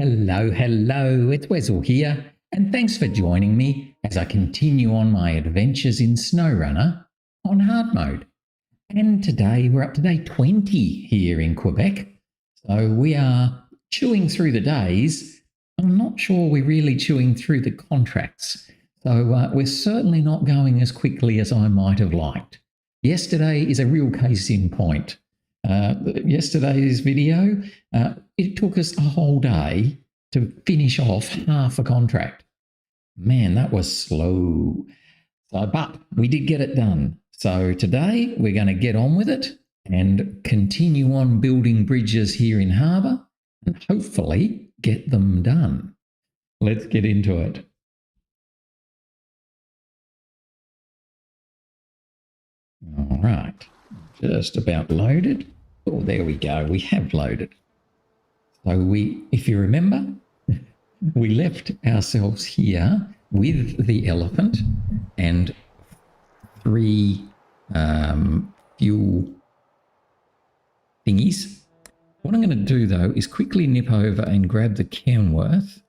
Hello, hello, it's Wessel here, and thanks for joining me as I continue on my adventures in SnowRunner on hard mode. And today we're up to day 20 here in Quebec, so we are chewing through the days. I'm not sure we're really chewing through the contracts, so we're certainly not going as quickly as I might have liked. Yesterday is a real case in point. Yesterday's video, it took us a whole day to finish off half a contract. Man, that was slow. But we did get it done. So today we're going to get on with it and continue on building bridges here in harbour and hopefully get them done. Let's get into it. All right. Just about loaded. Oh, there we go. We have loaded. So if you remember, we left ourselves here with the elephant and 3 fuel thingies. What I'm going to do though is quickly nip over and grab the Kenworth,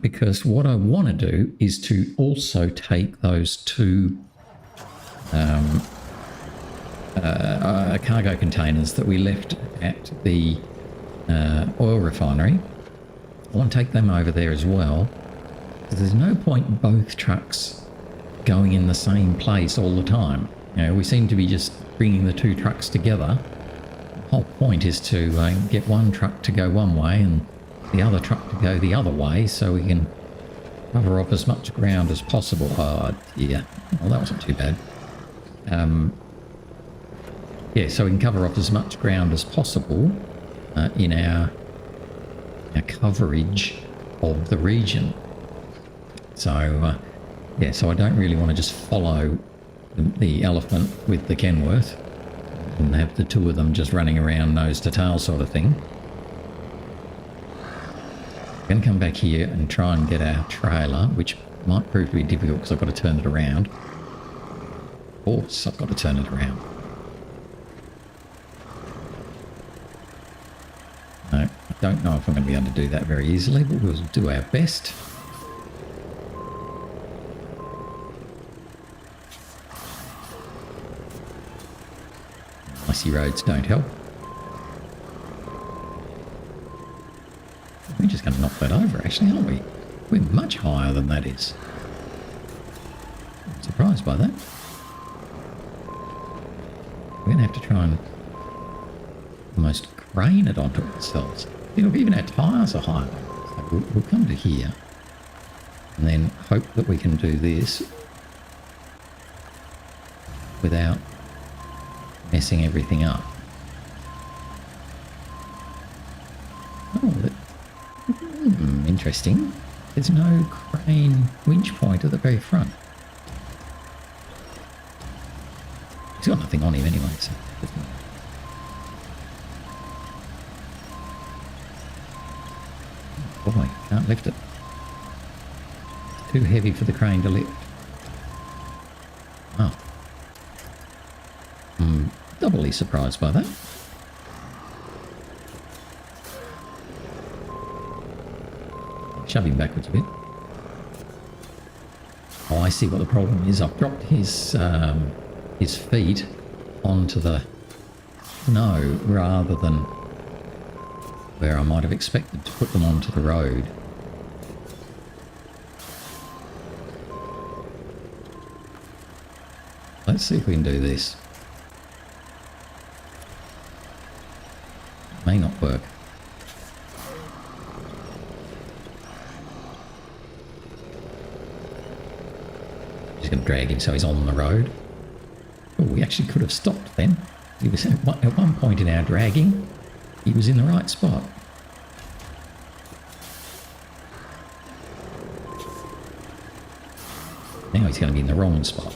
because what I want to do is to also take those 2 cargo containers that we left at the oil refinery. I want to take them over there as well, because there's no point both trucks going in the same place all the time. You know, we seem to be just bringing the 2 trucks together. The whole point is to get one truck to go one way and the other truck to go the other way, so we can cover off as much ground as possible. Oh dear, well that wasn't too bad. Yeah, so we can cover off as much ground as possible in our coverage of the region. So, yeah, so I don't really want to just follow the elephant with the Kenworth and have the 2 of them just running around nose to tail sort of thing. I'm going to come back here and try and get our trailer, which might prove to be difficult because I've got to turn it around. Of course, I've got to turn it around. No, I don't know if I'm going to be able to do that very easily, but we'll do our best. Icy roads don't help. We're just going to knock that over, actually, aren't we? We're much higher than that is. I'm surprised by that. We're going to have to try and almost crane it onto ourselves. You know, even our tyres are higher. So we'll come to here and then hope that we can do this without messing everything up. Oh, interesting. There's no crane winch point at the very front. He's got nothing on him anyway, so boy, can't lift it. It's too heavy for the crane to lift. Oh. I'm doubly surprised by that. Shove him backwards a bit. Oh, I see what the problem is. I've dropped his feet onto the snow rather than where I might have expected to put them onto the road. Let's see if we can do this. It may not work. Just going to drag him so he's on the road. Oh, we actually could have stopped then. He was at one point in our dragging. He was in the right spot. Now he's going to be in the wrong spot.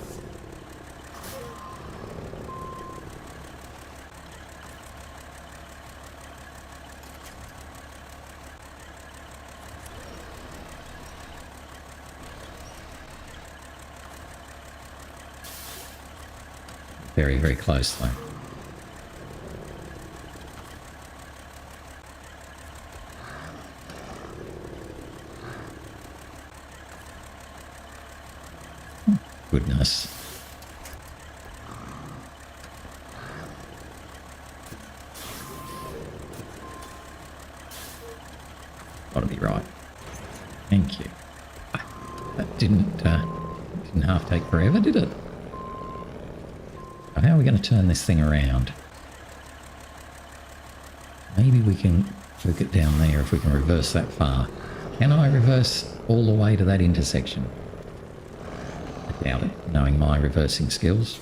Very, very close though. goodness. Gotta be right. Thank you. That didn't half take forever, did it? So how are we going to turn this thing around? Maybe we can work it down there if we can reverse that far. Can I reverse all the way to that intersection? I doubt it, knowing my reversing skills.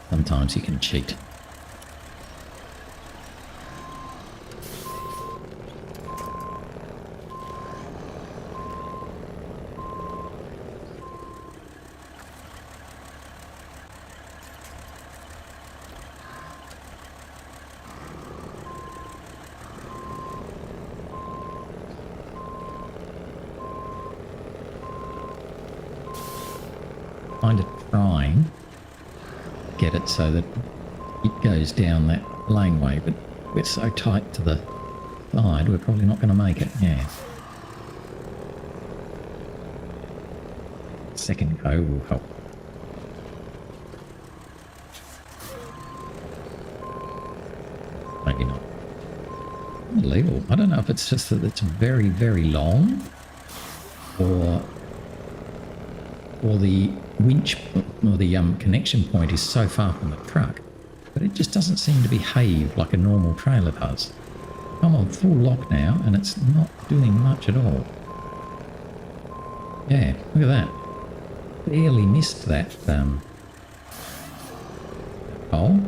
Sometimes you can cheat. Kind of trying get it so that it goes down that laneway, but we're so tight to the side we're probably not going to make it. Yeah, second go will help. Maybe not. Unbelievable. I don't know if it's just that it's very, very long, or the winch or the connection point is so far from the truck, but it just doesn't seem to behave like a normal trailer does. I'm on full lock now and it's not doing much at all. Yeah, look at that. Barely missed that hole.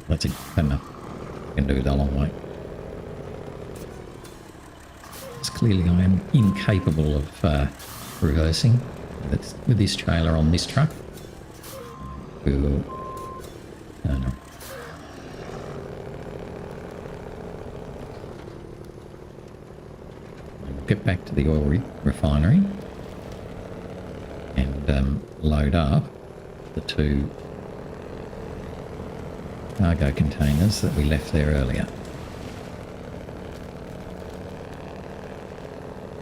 That's it. Enough. I can do the long way. Clearly I am incapable of reversing with this trailer on this truck. We'll get back to the oil refinery and load up the 2 cargo containers that we left there earlier.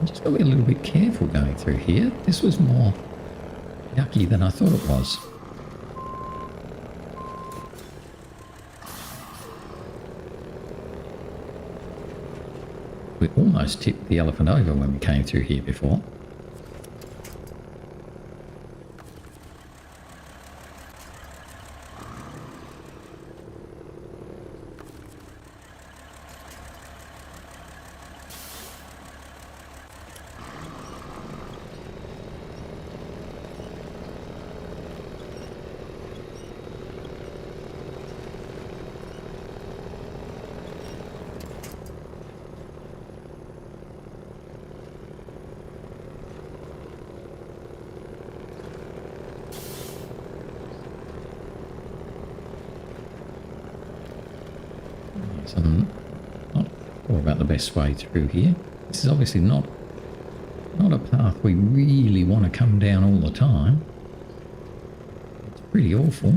Just got to be a little bit careful going through here. This was more yucky than I thought it was. We almost tipped the elephant over when we came through here before. So I'm not sure about the best way through here. This is obviously not a path we really want to come down all the time. It's pretty awful.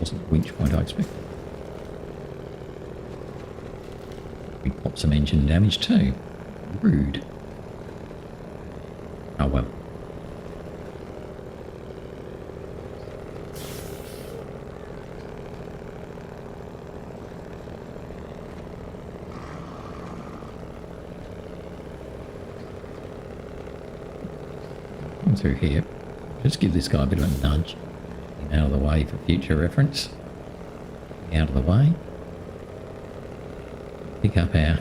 Wasn't the winch point I expected. We popped some engine damage too. Rude. Oh well. Through here, just give this guy a bit of a nudge. Out of the way for future reference. Out of the way. Pick up our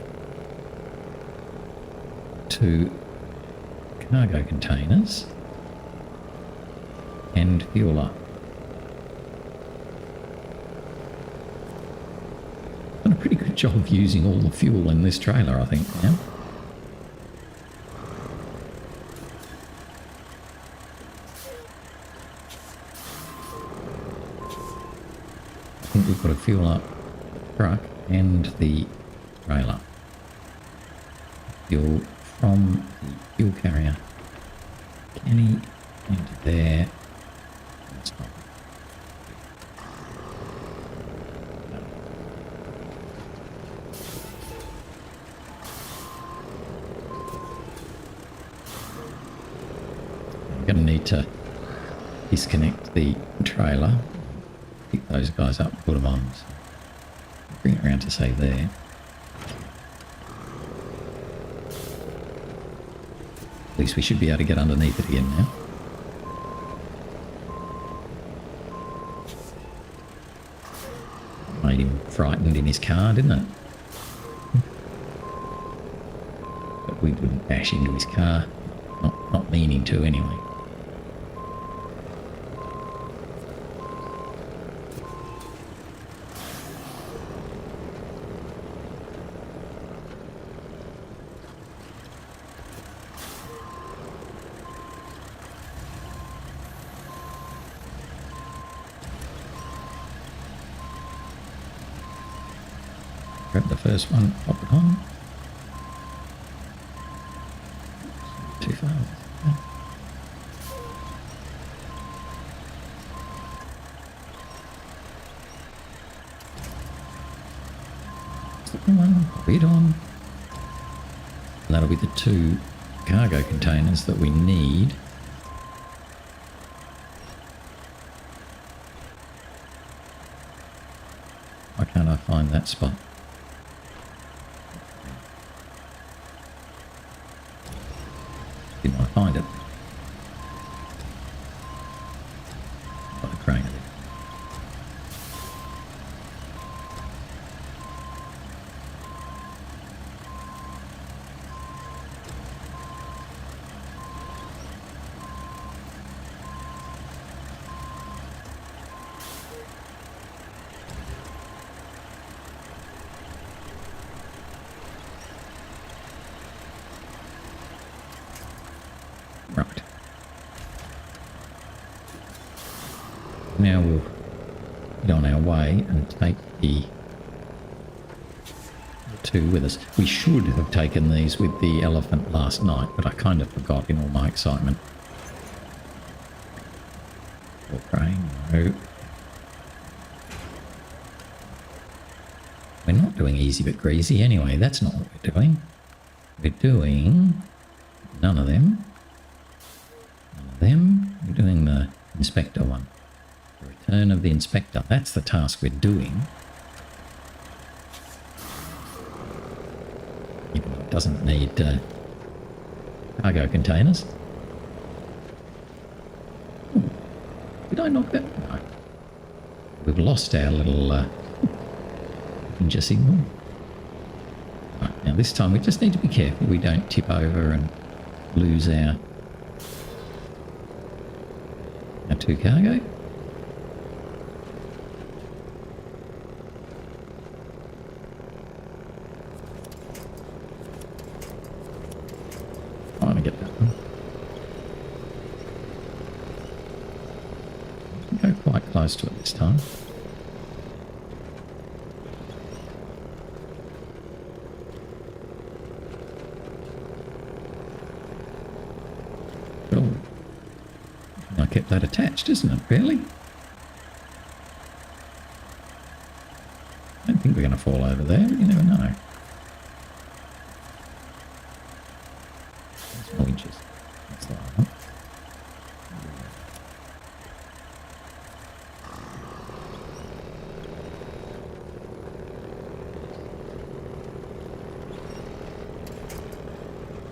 2 cargo containers and fuel up. Done a pretty good job of using all the fuel in this trailer, I think, now. We've got to fuel up the truck. and the trailer. Fuel from the fuel carrier. Kenny into there. That's not. I'm going to need to disconnect the trailer, pick those guys up, put them on, so bring it around to say there. At least we should be able to get underneath it again now. Made him frightened in his car, didn't it? But we wouldn't bash into his car, not meaning to anyway. Grab the first one, pop it on. Too far. Second one, pop it on. And that'll be the 2 cargo containers that we need. Why can't I find that spot? Didn't I find it? Got a crane there. Right. Now we'll get on our way and take the 2 with us. We should have taken these with the elephant last night, but I kind of forgot in all my excitement. Or crane, no. We're not doing easy but greasy anyway. That's not what we're doing. We're doing none of them. We're doing the inspector one. The return of the inspector. That's the task we're doing. Even though it doesn't need cargo containers. Ooh, did I knock that? No. We've lost our little ninja signal. Right, now this time we just need to be careful we don't tip over and lose our 2 cargo. I want to get that one. Go quite close to it this time. Cool. I kept that attached, isn't it, really? I don't think we're going to fall over there, but you never know. There's more inches. That's what I want.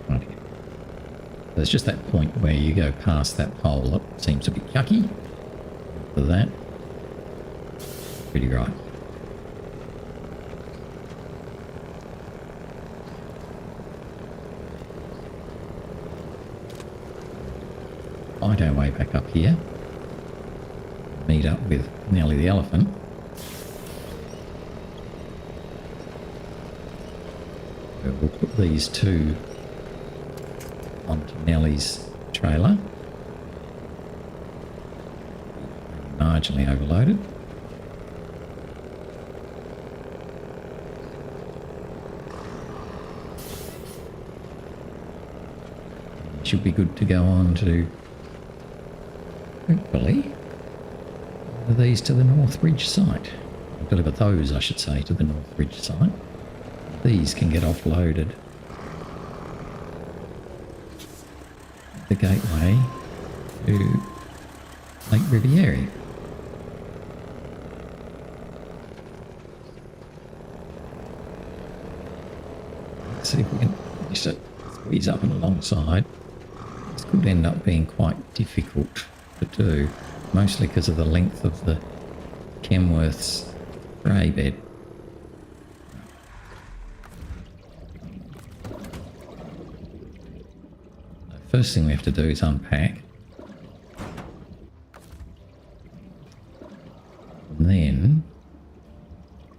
Right here. There's just that point where you go past that pole that seems a bit yucky. For that, pretty right. Find our way back up here. Meet up with Nellie the Elephant. We'll put these 2 onto Nellie's trailer. Marginally overloaded. should be good to go on to, hopefully, these to the Northbridge site. Deliver those, I should say, to the Northbridge site. These can get offloaded. The gateway to Lake Ribiere. Let's see if we can just squeeze up and alongside. This could end up being quite difficult to do, mostly because of the length of the Kenworth's spray bed. The first thing we have to do is unpack. And then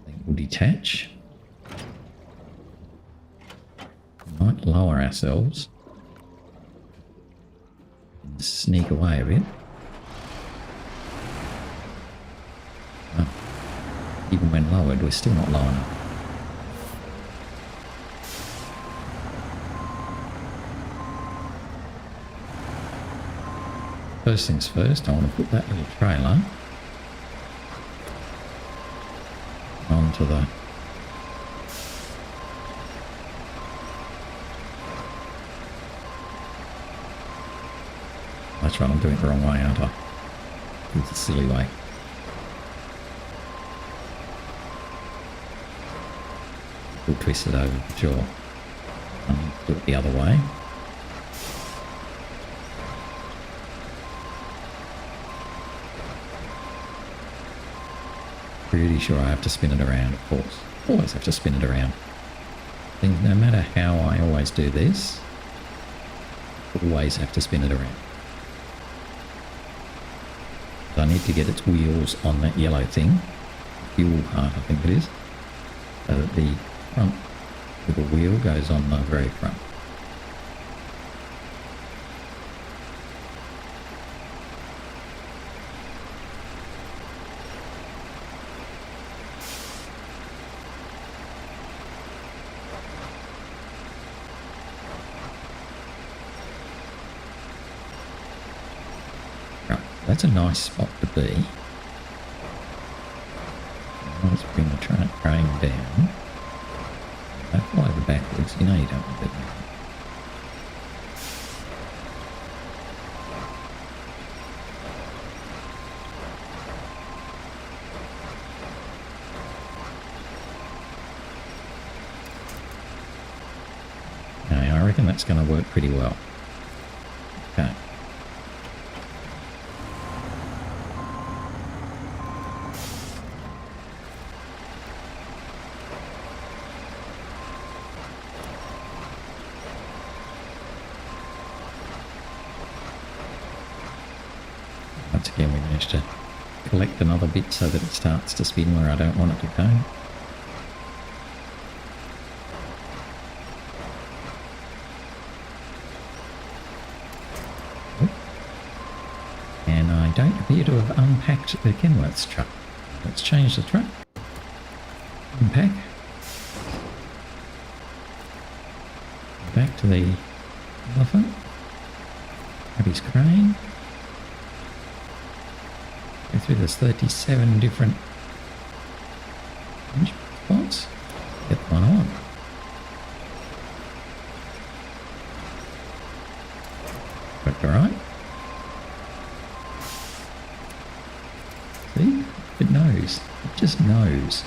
I think we'll detach. We might lower ourselves and sneak away a bit. Oh, even when lowered, we're still not low enough. First things first, I want to put that little trailer onto the that's right, I'm doing it the wrong way, aren't I? It's a silly way. We'll twist it over for sure. I need to do it the other way. Pretty sure I have to spin it around, of course. Always have to spin it around. I think no matter how I always do this, always have to spin it around. So I need to get its wheels on that yellow thing, fuel part I think it is, so that the front little wheel goes on the very front. That's a nice spot to be. Let's bring the crane down. Don't fly over backwards, you know you don't want to do that. Okay, I reckon that's going to work pretty well. Okay. Once again, we managed to collect another bit so that it starts to spin where I don't want it to go. And I don't appear to have unpacked the Kenworth's truck. Let's change the truck. Unpack. Back to the Elephant. Grab his crane. Go through this 37 different spots. Get one on. Worked alright. See? It knows. It just knows.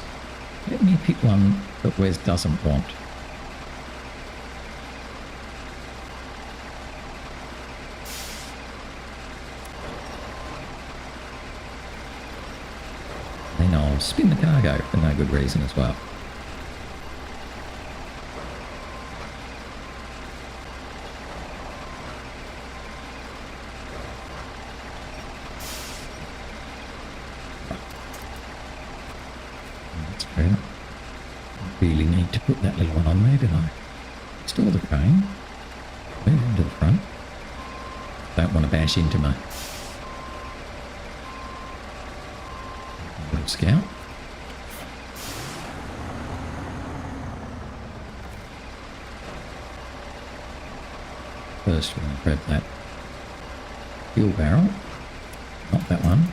Let me pick one that Wes doesn't want. Then I'll spin the cargo for no good reason as well. That's fair enough. I really need to put that little one on there, don't I? Store the crane. Move into the front. Don't want to bash into my little Scout. first we're going to grab that fuel barrel. Not that one.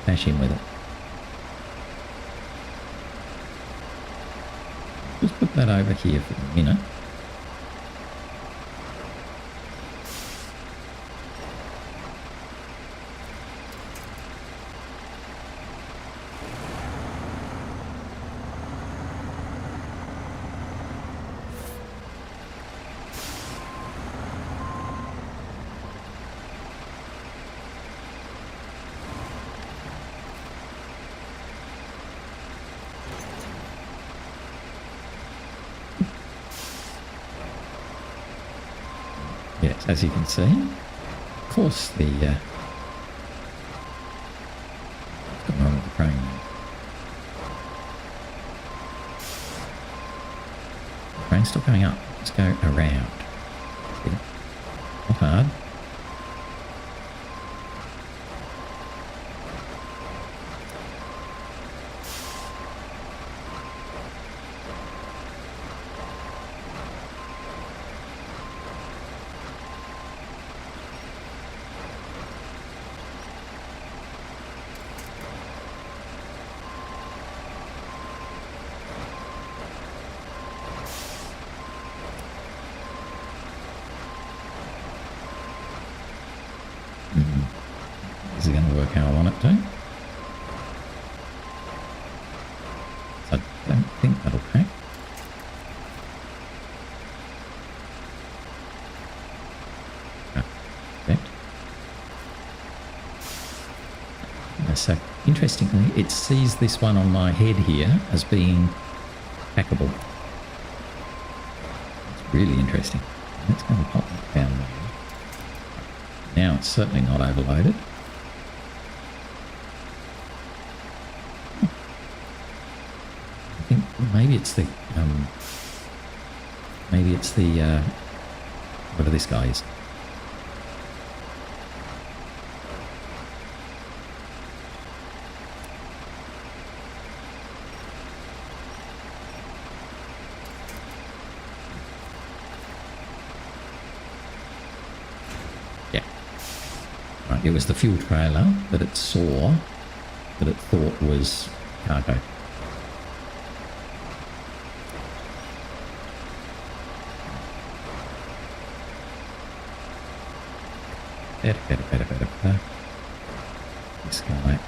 Dash in with it. Just put that over here for a minute. Yes, as you can see, of course the what's going on with the crane now? The crane's still going up. Just go around. See? Not hard. Is it going to work how I want it to? I don't think that'll crack. Perfect. So, interestingly, it sees this one on my head here as being hackable. It's really interesting. Let's go and pop that down there. Now it's certainly not overloaded. I think maybe it's the whatever this guy is. It was the fuel trailer that it saw that it thought was cargo. Better. This guy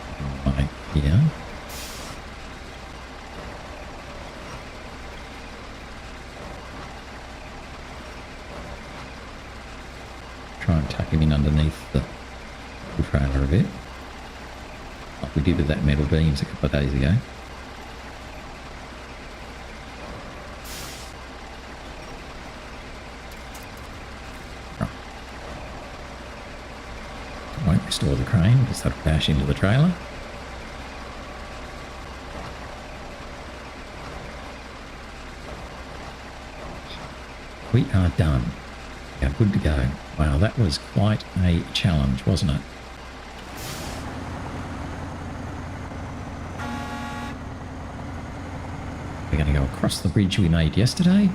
right here. Try and tuck him in underneath the trailer a bit, like we did with that metal beams a couple of days ago. Right. Won't restore the crane because that'll bash into the trailer. We are done. We are good to go. Wow, that was quite a challenge, wasn't it? We're going to go across the bridge we made yesterday.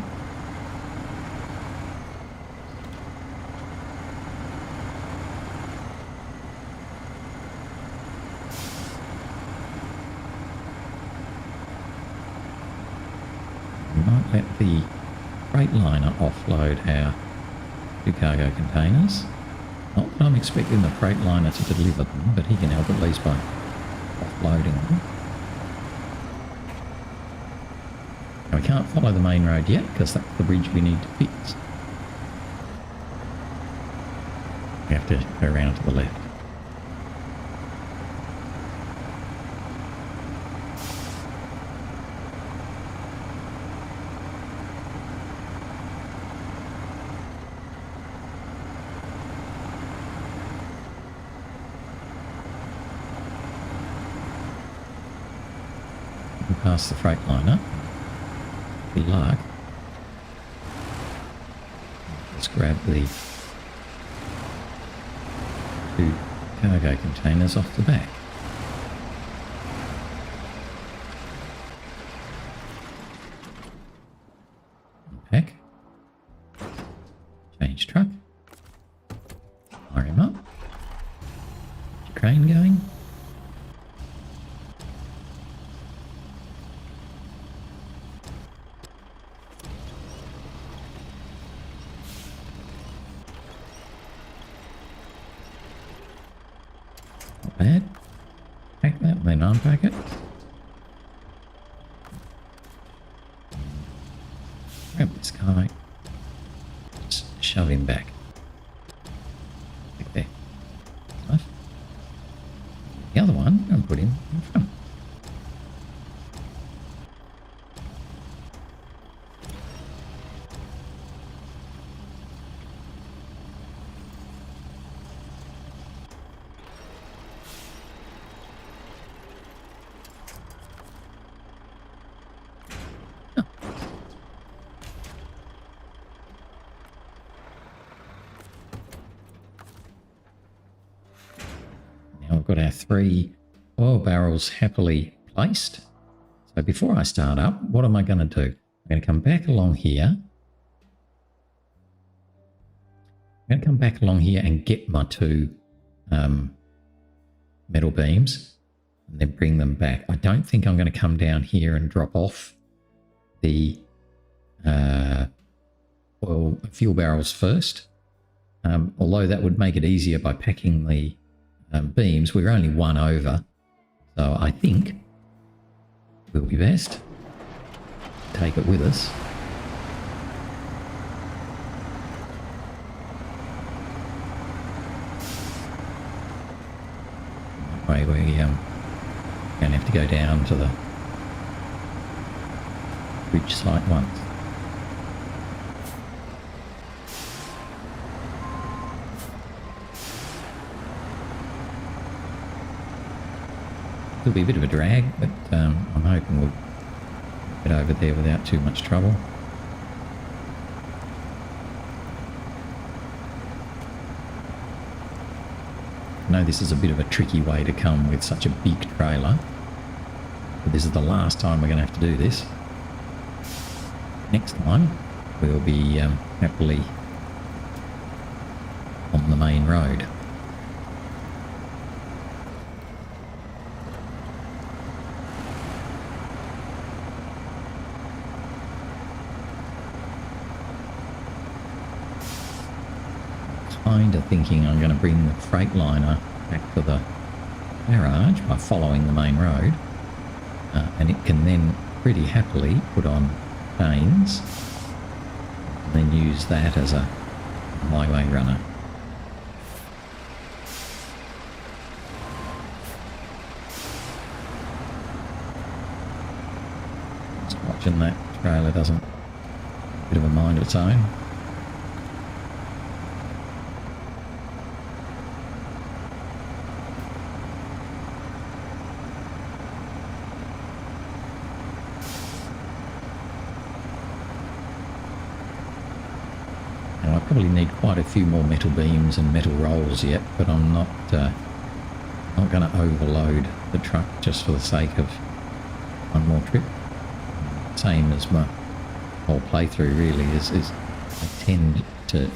We might let the Freightliner offload our two cargo containers. Not that I'm expecting the Freightliner to deliver them, but he can help at least by offloading them. Now, we can't follow the main road yet because that's the bridge we need to fix. We have to go around to the left. Past the Freightliner. Good luck. grab the 2 cargo containers off the back. Unpack. Change truck. Fire him up. Get your crane going. Not bad. Pack that, then unpack it. Grab this guy. Just shove him back. Back there. Right. The other one, I'm going to put him in front. Now we've got our 3 oil barrels happily placed. So before I start up, what am I going to do? I'm going to come back along here. I'm going to come back along here and get my 2 metal beams and then bring them back. I don't think I'm going to come down here and drop off the fuel barrels first. Although that would make it easier by packing the beams. We're only 1 over, so I think we'll be best to take it with us. That way we don't have to go down to the bridge site once. It'll be a bit of a drag, but I'm hoping we'll get over there without too much trouble. I know this is a bit of a tricky way to come with such a big trailer, but this is the last time we're going to have to do this. Next time we'll be happily on the main road. Kind of thinking I'm going to bring the Freightliner back to the garage by following the main road, and it can then pretty happily put on chains and then use that as a highway runner. Just watching that trailer doesn't a bit of a mind of its own. I probably need quite a few more metal beams and metal rolls yet, but I'm not going to overload the truck just for the sake of one more trip. Same as my whole playthrough really is I tend to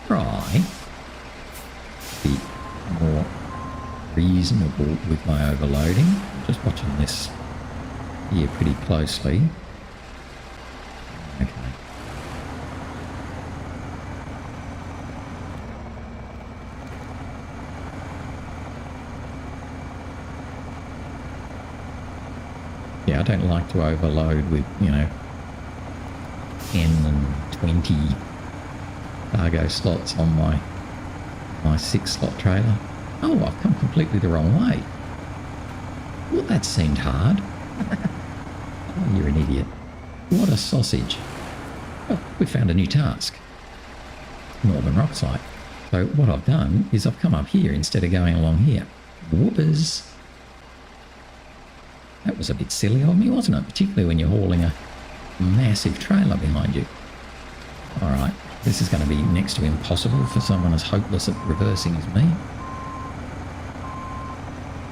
try to be more reasonable with my overloading. Just watching this here pretty closely. Okay. Yeah, I don't like to overload with, 10 and 20 cargo slots on my 6-slot trailer. Oh, I've come completely the wrong way. Well, that seemed hard. Oh, you're an idiot. What a sausage. Oh, we found a new task. Northern Rock site. So what I've done is I've come up here instead of going along here. Whoopers. That was a bit silly of me, wasn't it? Particularly when you're hauling a massive trailer behind you. All right, This is going to be next to impossible for someone as hopeless at reversing as me.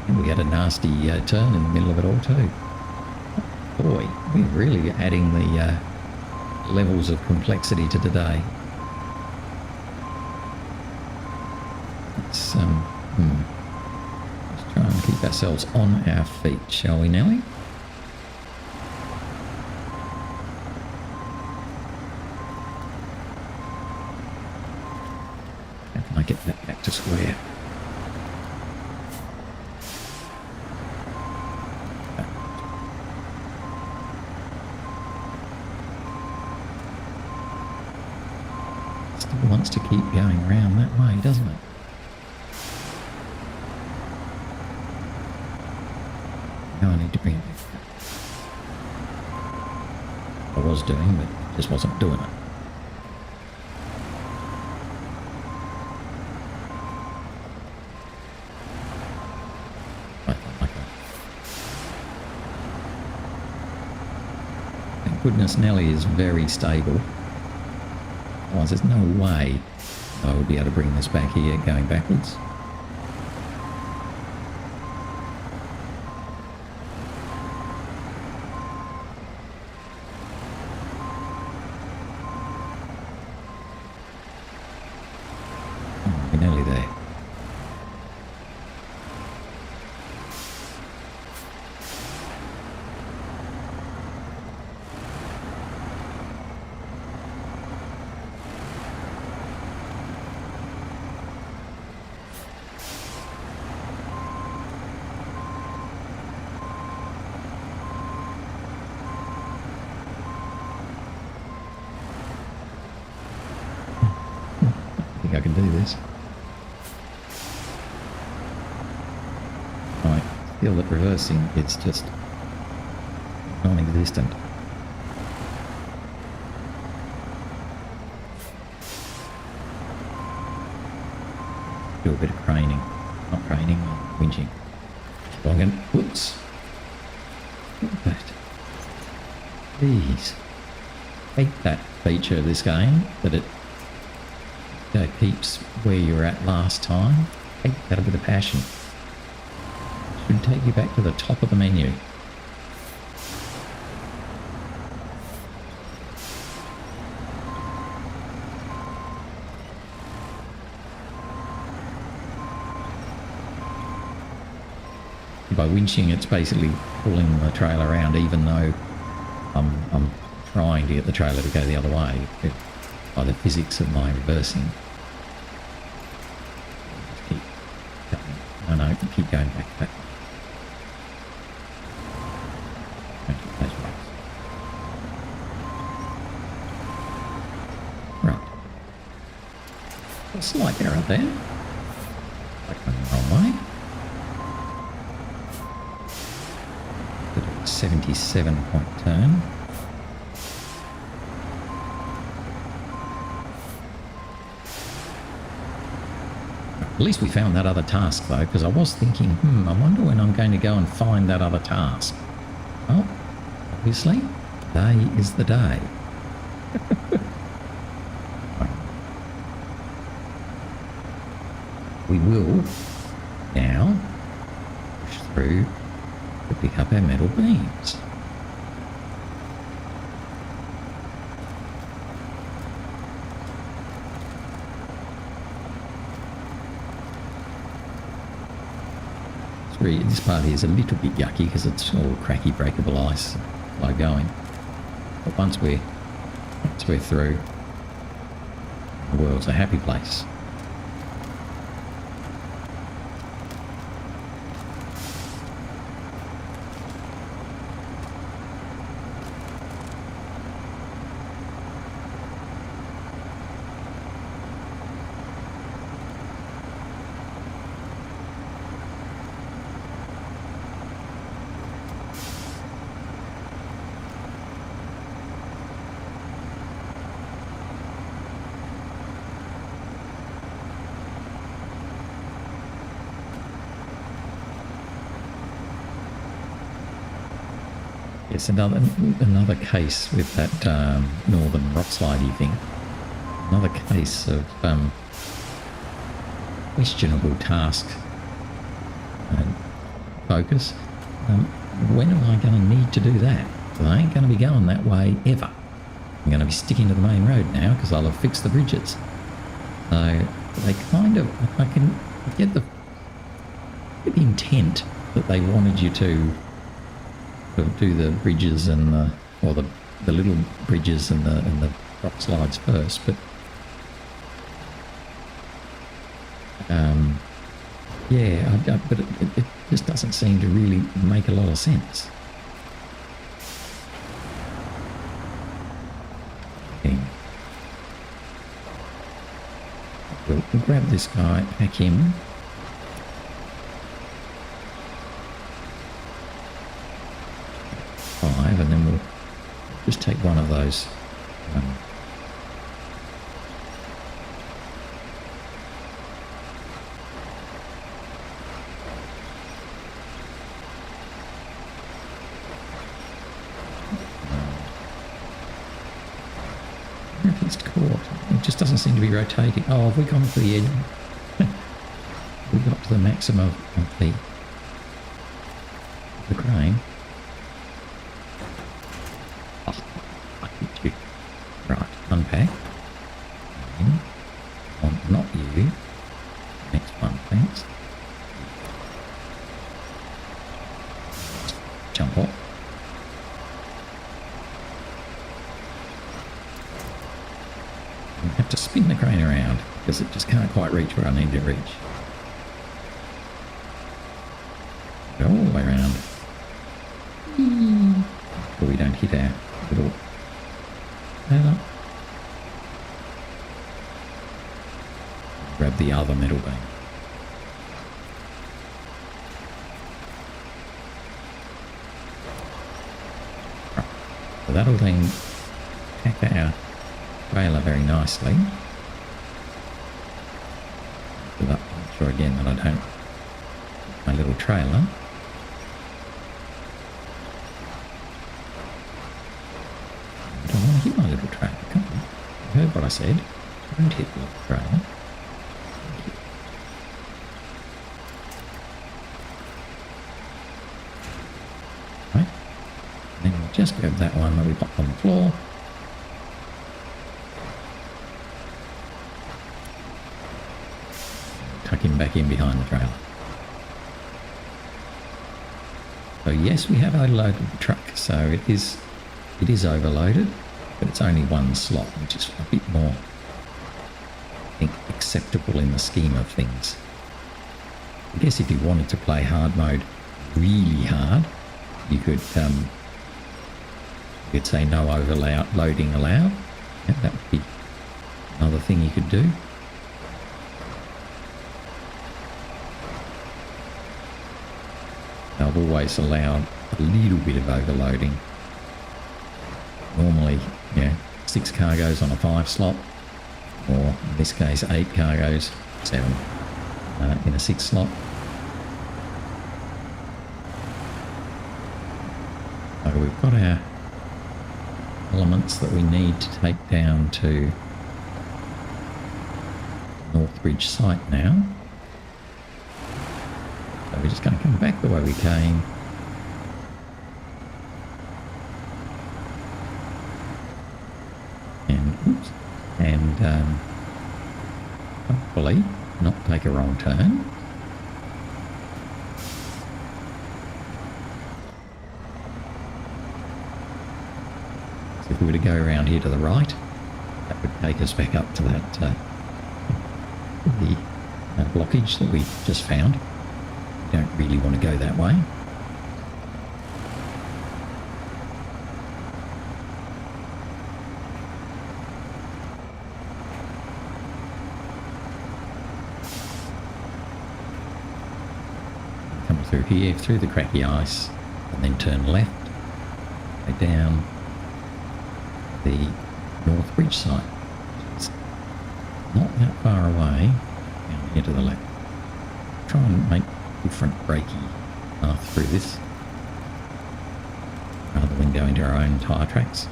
And we had a nasty turn in the middle of it all too. Boy, we're really adding the levels of complexity to today. Let's try and keep ourselves on our feet, shall we, Nellie? How can I get that back to square? Still wants to keep going around that way, doesn't it? Now I need to bring it back. I was doing, but just wasn't doing it. Thank goodness Nellie is very stable. Otherwise there's no way I would be able to bring this back here going backwards. Oh, we're nearly there. I can do this. I feel that reversing is just non-existent. Do a bit of craning. Not craning, winching. So I'm going to... Whoops. But please. Hate that feature of this game, that it keeps where you were at last time. Take that a bit of passion. Should take you back to the top of the menu. By winching, it's basically pulling the trailer around, even though I'm trying to get the trailer to go the other way by the physics of my reversing. No, keep going back. Right. A slight error there. Like going the wrong way. 77-point turn. At least we found that other task though, because I was thinking, I wonder when I'm going to go and find that other task. Well, obviously, today is the day. We will now push through to pick up our metal beams. This part here is a little bit yucky because it's all cracky breakable ice low going. But once we're through, the world's a happy place. Yes, another case with that northern rock slidey thing. another case of questionable task and focus. When am I going to need to do that? Because I ain't going to be going that way ever. I'm going to be sticking to the main road now because I'll have fixed the bridges. So they kind of, I can get the intent that they wanted you to sort of do the bridges and the little bridges and the rock slides first, but yeah, but it just doesn't seem to really make a lot of sense. Okay. We'll grab this guy, pack him. And then we'll just take one of those I wonder if it's caught. It just doesn't seem to be rotating. Oh, have we gone to the edge? We got to the maximum of the crane. Right, unpack. Not you. Next one, thanks. Jump off. I have to spin the crane around because it just can't quite reach where I need to reach. Go all the way around. So we don't hit our little trailer. Grab the other metal beam. Right. So that'll then pack our trailer very nicely. Make sure again that I don't hit my little trailer. I don't want to hit my little trailer. Come on. You heard what I said. Don't hit the little trailer. Right. And then we'll just grab that one that we popped on the floor. Tuck him back in behind the trailer. So yes, we have overloaded the truck, so it is overloaded, but it's only one slot, which is a bit more, I think, acceptable in the scheme of things. I guess if you wanted to play hard mode really hard, you could say no overloading allowed. Yeah, that would be another thing you could do. I've always allowed a little bit of overloading. Normally, yeah, 6 cargoes on a 5 slot, or in this case 8 cargoes, 7 in a 6 slot. So we've got our elements that we need to take down to Northbridge site now. So we're just going to come back the way we came. And hopefully not take a wrong turn. So if we were to go around here to the right, that would take us back up to that the blockage that we just found. We don't really want to go that way. Come through here, through the cracky ice, and then turn left, go down the Northbridge site. It's not that far away, down here to the left. Try and make different braking path through this rather than go into our own tyre tracks.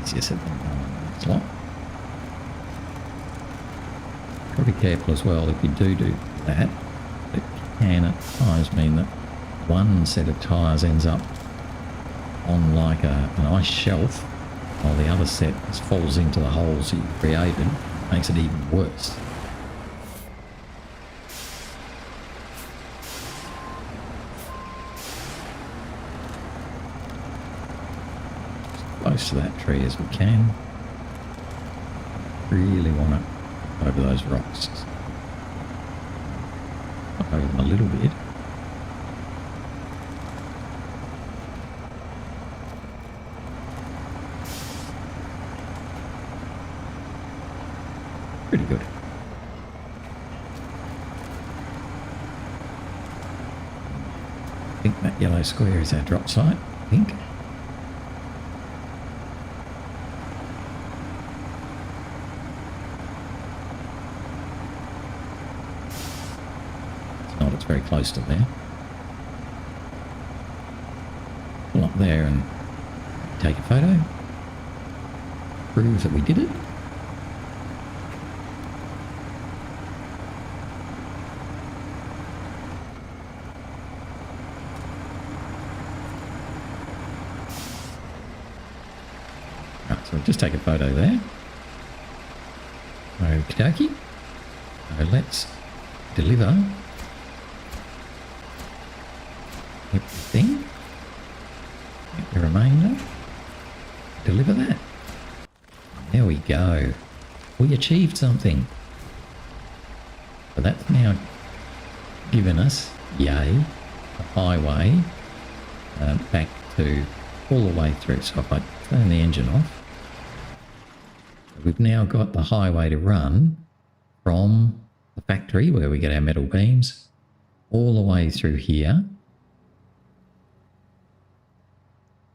It's easier said than done. slot. Got to be careful as well if you do that. It can at times mean that one set of tyres ends up on like an ice shelf, while the other set just falls into the holes you created. Makes it even worse. As close to that tree as we can. Really want it over those rocks. Up over them a little bit. Pretty good. I think that yellow square is our drop site, I think. It's not, it's very close to there. Pull up there and take a photo. Prove that we did it. So just take a photo there. Okie dokie. So let's deliver everything. Get the remainder. Deliver that. There we go. We achieved something. So that's now given us, yay, a highway back to all the way through. So if I turn the engine off, we've now got the highway to run from the factory where we get our metal beams all the way through here,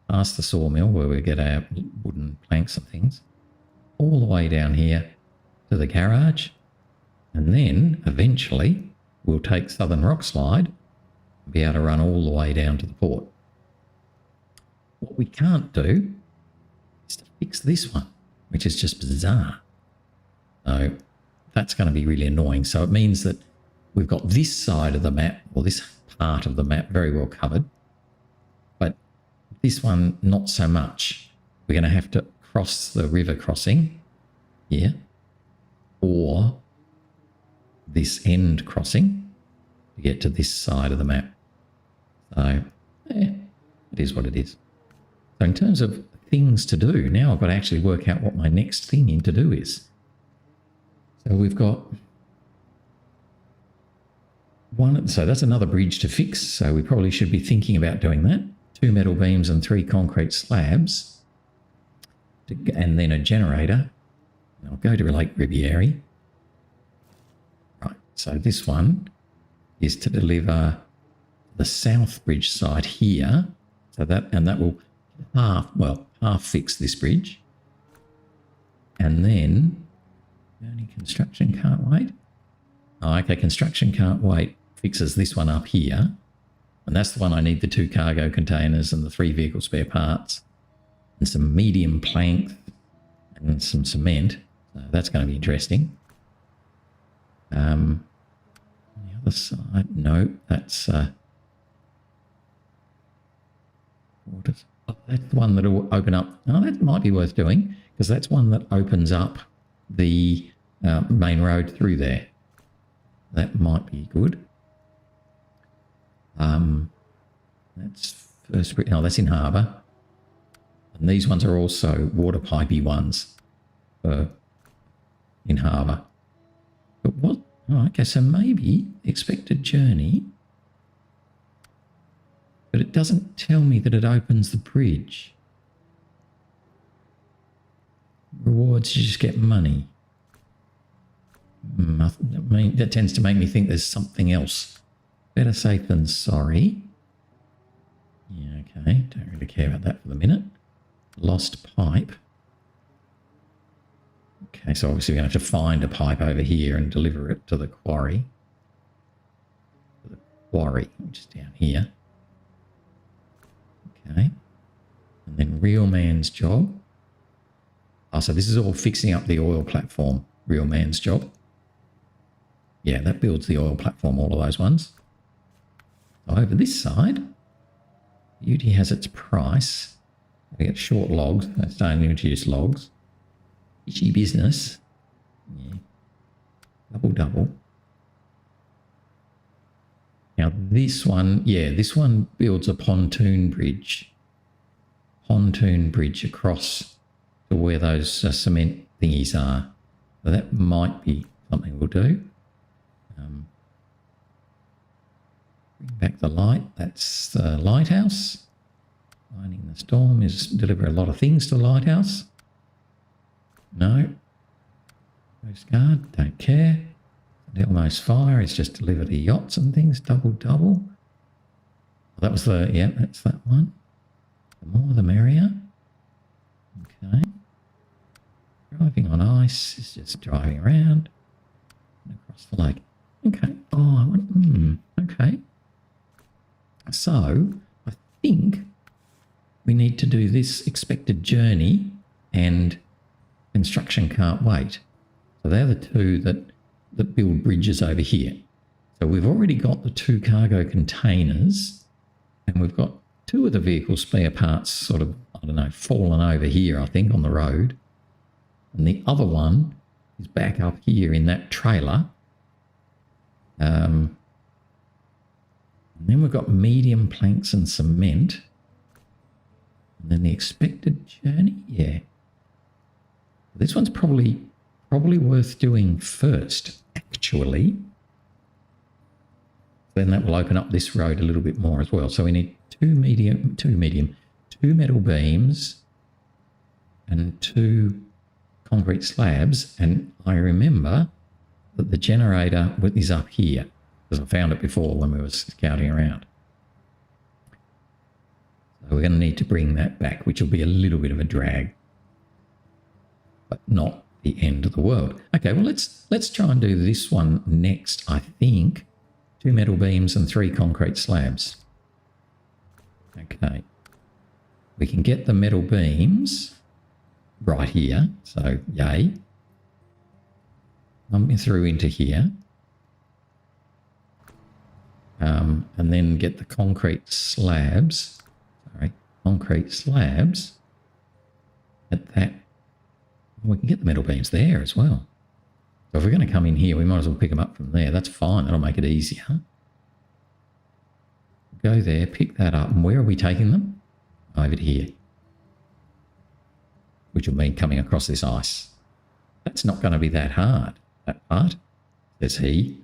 past the sawmill where we get our wooden planks and things, all the way down here to the garage, and then eventually we'll take Southern Rock Slide and be able to run all the way down to the port. What we can't do is to fix this one, which is just bizarre. So that's going to be really annoying. So it means that we've got this side of the map, or this part of the map, very well covered. But this one, not so much. We're going to have to cross the river crossing here, or this end crossing to get to this side of the map. So, it is what it is. So in terms of things to do, now I've got to actually work out what my next thing in to do is. So we've got one, so that's another bridge to fix, so we probably should be thinking about doing that. 2 metal beams and 3 concrete slabs, and then a generator. I'll go to Lake Ribiere. Right, so this one is to deliver the south bridge side here, so that will half fix this bridge. And then only construction can't wait. Oh, okay, construction can't wait fixes this one up here, and that's the one I need the 2 cargo containers and the 3 vehicle spare parts and some medium plank and some cement. So that's going to be interesting. On the other side, no, that's that's the one that will open up. Oh, that might be worth doing, because that's one that opens up the main road through there. That might be good. That's first. No, that's in harbour. And these ones are also water pipey ones in harbour. But what? Oh, okay, so maybe expected journey. But it doesn't tell me that it opens the bridge. Rewards, you just get money. I mean, that tends to make me think there's something else. Better safe than sorry. Yeah, okay. Don't really care about that for the minute. Lost pipe. Okay, so obviously we're going to have to find a pipe over here and deliver it to the quarry. Which is down here. Okay. And then real man's job. so this is all fixing up the oil platform. Real man's job. Yeah, that builds the oil platform, all of those ones. So over this side, beauty has its price. We get short logs. They're starting to introduce logs. Fishy business. Yeah. Double. Now this one, yeah, this one builds a pontoon bridge. Pontoon bridge across to where those cement thingies are. So that might be something we'll do. Bring back the light. That's the lighthouse. Mining the storm is deliver a lot of things to the lighthouse. No. Coast Guard, don't care. Elmo's fire is just deliver the yachts and things. Double. That was the, yeah, that's that one. The more the merrier. Okay. Driving on ice is just driving around and across the lake. Okay. Oh, I want, okay. So, I think we need to do this expected journey and construction can't wait. So they're the two that build bridges over here. So we've already got the 2 cargo containers and we've got 2 of the vehicle spare parts sort of, I don't know, fallen over here, I think, on the road. And the other one is back up here in that trailer. And then we've got medium planks and cement. And then the expected journey, yeah. This one's probably worth doing first, actually. Then that will open up this road a little bit more as well. So we need 2 metal beams and 2 concrete slabs. And I remember that the generator is up here because I found it before when we were scouting around. So we're going to need to bring that back, which will be a little bit of a drag, but not the end of the world. Okay, well, let's try and do this one next, I think. 2 metal beams and 3 concrete slabs. Okay. We can get the metal beams right here. So, yay. Lump me through into here. And then get the concrete slabs. Sorry, concrete slabs at that. We can get the metal beams there as well. So if we're going to come in here, we might as well pick them up from there. That's fine. That'll make it easier. Go there, pick that up. And where are we taking them? Over to here. Which will mean coming across this ice. That's not going to be that hard, that part, says he.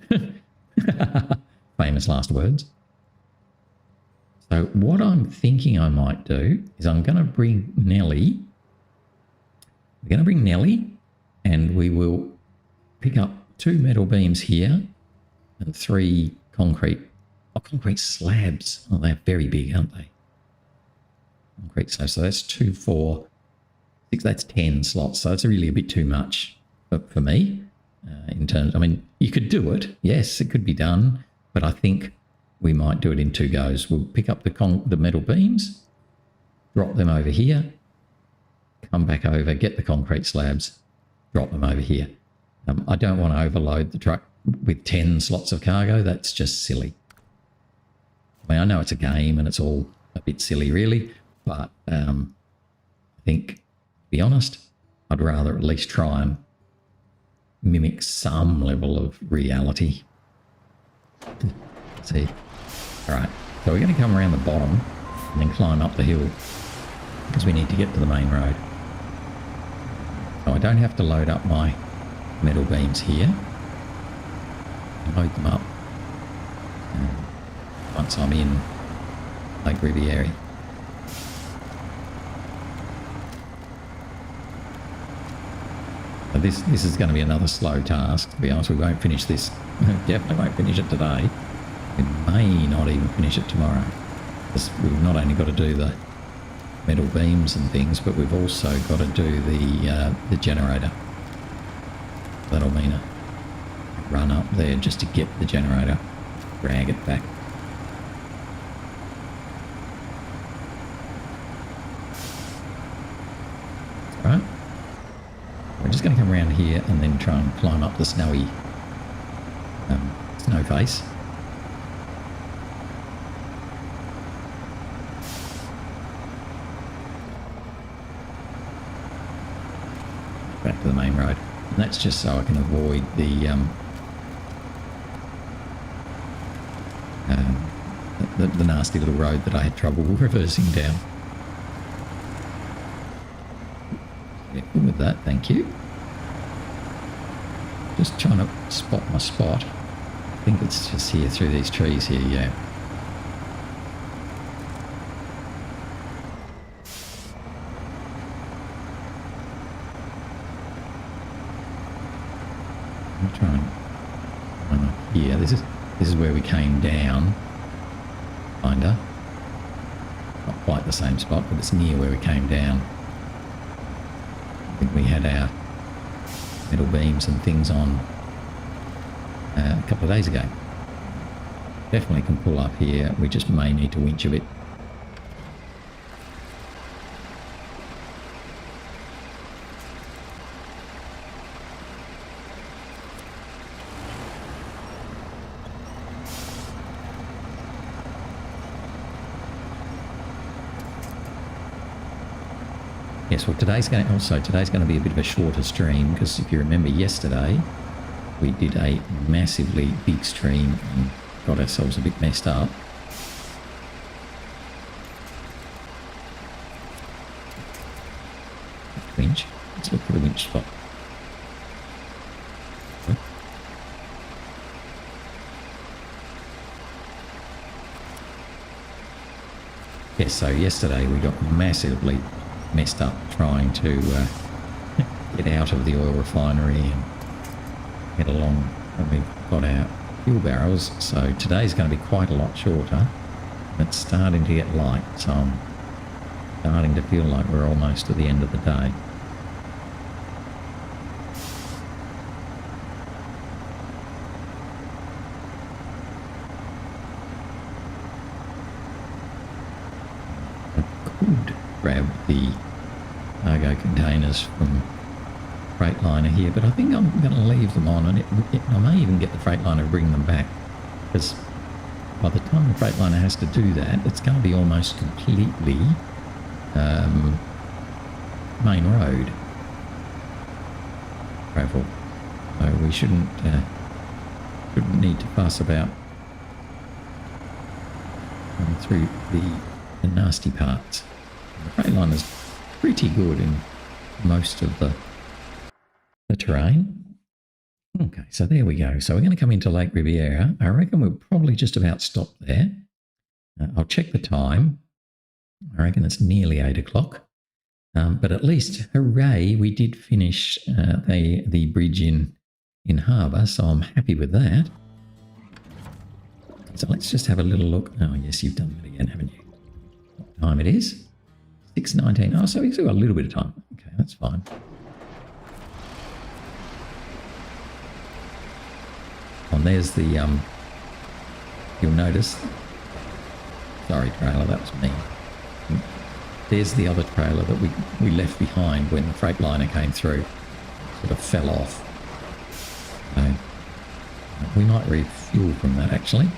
Famous last words. So what I'm thinking I might do is I'm going to bring Nellie. We're going to bring Nellie and we will pick up 2 metal beams here and 3 concrete slabs. Oh, they're very big, aren't they? Concrete slabs. So that's 2, 4, 6, that's 10 slots. So it's really a bit too much for me in terms, I mean, you could do it. Yes, it could be done, but I think we might do it in 2 goes. We'll pick up the metal beams, drop them over here, come back over, get the concrete slabs, drop them over here. I don't want to overload the truck with 10 slots of cargo. That's just silly. I mean, I know it's a game and it's all a bit silly really, but I think, to be honest, I'd rather at least try and mimic some level of reality. Let's see. All right, so we're going to come around the bottom and then climb up the hill because we need to get to the main road. So I don't have to load up my metal beams here. Load them up once I'm in Lake Ribiere. So this is going to be another slow task. To be honest, we won't finish this. Definitely won't finish it today. We may not even finish it tomorrow. Because we've not only got to do the metal beams and things, but we've also got to do the generator. That'll mean a run up there just to get the generator, drag it back. Right. here and then try and climb up the snowy snow face. Back to the main road. And that's just so I can avoid the nasty little road that I had trouble reversing down. Yeah, good with that, thank you. Just trying to spot my spot. I think it's just here through these trees here, yeah. I'm trying. Yeah, this is where we came down. Kinda. Not quite the same spot, but it's near where we came down. I think we had our metal beams and things on a couple of days ago. Definitely can pull up here. We just may need to winch a bit. Yes, well today's going to be a bit of a shorter stream, because if you remember yesterday we did a massively big stream and got ourselves a bit messed up. Winch. Let's look for the winch spot. Yes, so yesterday we got massively messed up trying to get out of the oil refinery and get along when we've got our fuel barrels. So today's going to be quite a lot shorter. It's starting to get light, so I'm starting to feel like we're almost at the end of the day. Grab the cargo containers from Freightliner here, but I think I'm going to leave them on, and I may even get the Freightliner to bring them back, because by the time the Freightliner has to do that, it's going to be almost completely main road travel. So we shouldn't need to fuss about going through the nasty parts. The Freightliner's pretty good in most of the terrain. Okay, so there we go. So we're going to come into Lake Ribiere. I reckon we'll probably just about stop there. I'll check the time. I reckon it's nearly 8 o'clock. But at least, hooray, we did finish the bridge in harbour, so I'm happy with that. So let's just have a little look. Oh, yes, you've done that again, haven't you? What time it is? 6:19. Oh, so we've still got a little bit of time. Okay, that's fine. And there's the, you'll notice, sorry trailer, that was me. There's the other trailer that we left behind when the Freightliner came through. Sort of fell off. So we might refuel from that actually.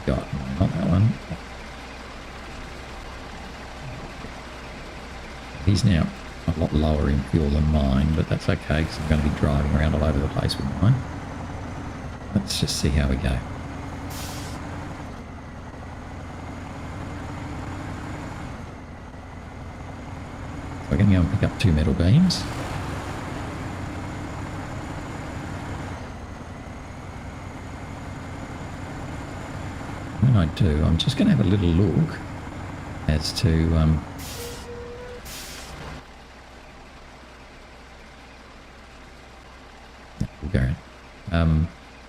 Got not that one. He's now a lot lower in fuel than mine, but that's okay because I'm going to be driving around all over the place with mine. Let's just see how we go. So we're going to go and pick up 2 metal beams. When I do, I'm just going to have a little look as to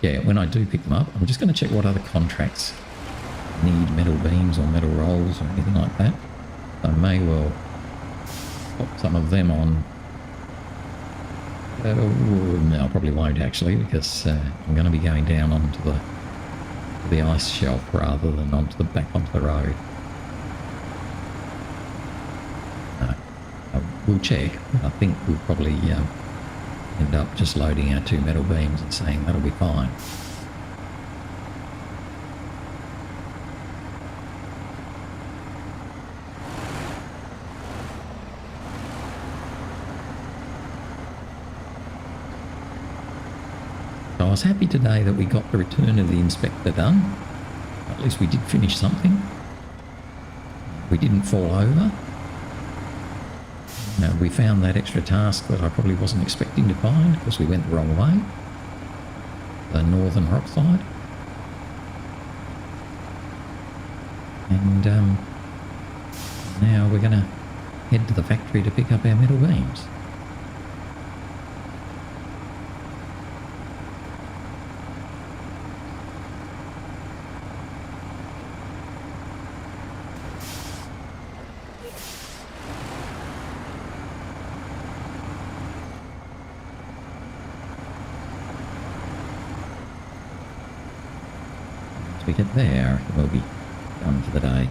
yeah, when I do pick them up, I'm just going to check what other contracts need metal beams or metal rolls or anything like that. I may well pop some of them on. No, I probably won't actually, because I'm going to be going down onto the ice shelf rather than back onto the road. we'll check. I think we'll probably end up just loading our 2 metal beams and saying that'll be fine. So I was happy today that we got the return of the inspector done. At least we did finish something. We didn't fall over. No, we found that extra task that I probably wasn't expecting to find because we went the wrong way. The northern rock side. And now we're going to head to the factory to pick up our metal beams. We get there, we'll be done for the day.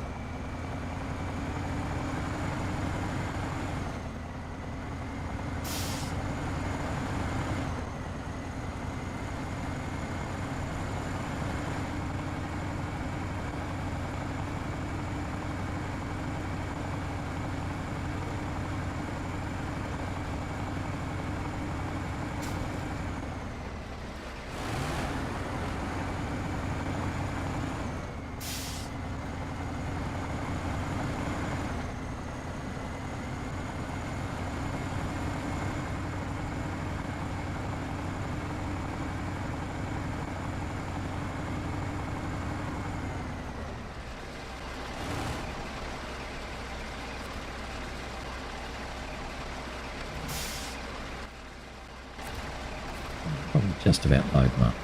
Probably just about load them up.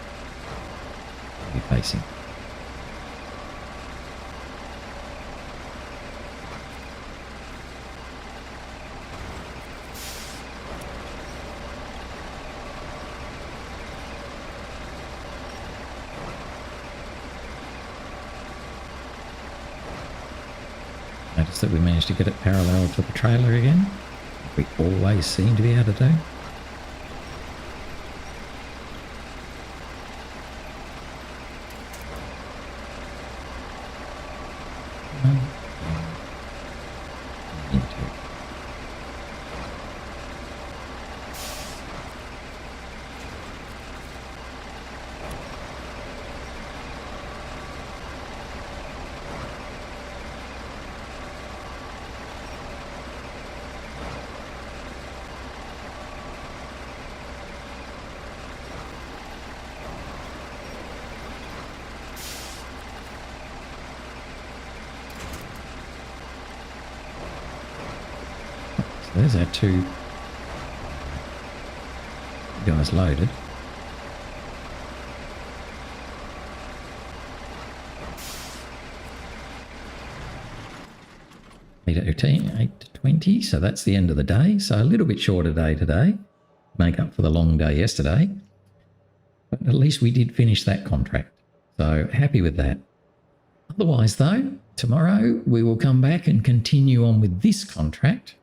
Be facing. Notice that we managed to get it parallel to the trailer again. We always seem to be able to do. There's our 2 guys loaded. $8 to 20, so that's the end of the day. So a little bit shorter day today, make up for the long day yesterday. But at least we did finish that contract. So happy with that. Otherwise though, tomorrow we will come back and continue on with this contract.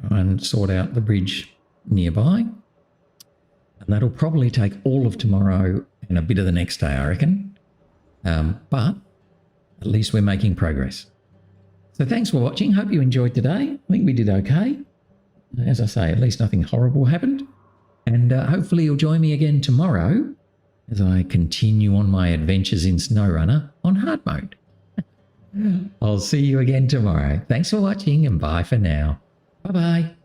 Try and sort out the bridge nearby. And that'll probably take all of tomorrow and a bit of the next day, I reckon. But at least we're making progress. So thanks for watching. Hope you enjoyed today. I think we did okay. As I say, at least nothing horrible happened. And hopefully you'll join me again tomorrow as I continue on my adventures in SnowRunner on hard mode. I'll see you again tomorrow. Thanks for watching and bye for now. Bye-bye.